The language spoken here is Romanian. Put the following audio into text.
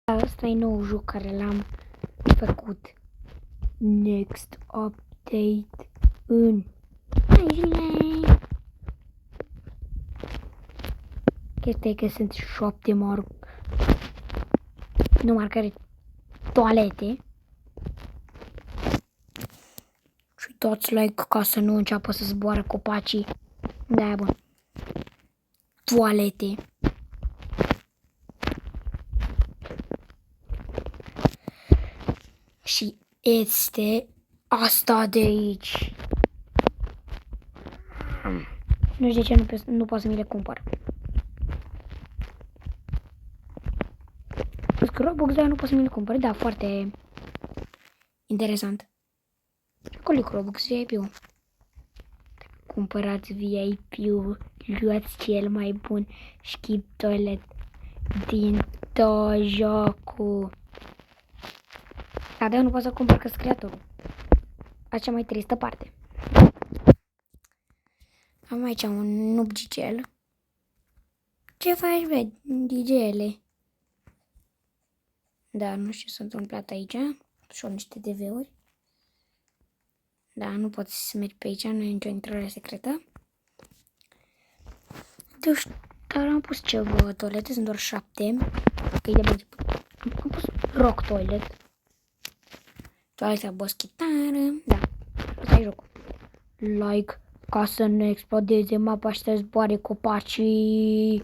Asta e nou joc care l-am făcut. Next update în 3 zile. Chestia e că sunt 7 număr care toalete. Și dați like ca să nu înceapă să zboară copacii. Da, bun. Toalete. Și este asta de aici. Nu știu de ce nu pot să mi le cumpăr. Că Robux, dar nu pot să mi le cumpăr. Da, foarte interesant. Acolo e Robux VIP-ul. Cumpărați VIP-ul, luați cel mai bun skip toilet din tot jocul. Da, eu nu pot să cumpăr că sunt creatorul. Așa mai tristă parte. Am aici un noob gigel. Ce faci, bă, gigele? Da, nu știu ce s-a întâmplat aici. Și niște DV-uri. Da, nu poți să mergi pe aici, nu e nicio intrare secretă. Deci, dar am pus ceva toalete, sunt doar 7. Ok, de bine. Am pus rock toilet. Toaleta boschetară. Da, asta e jocul. Like ca să nu explodeze mapa și să zboare copacii.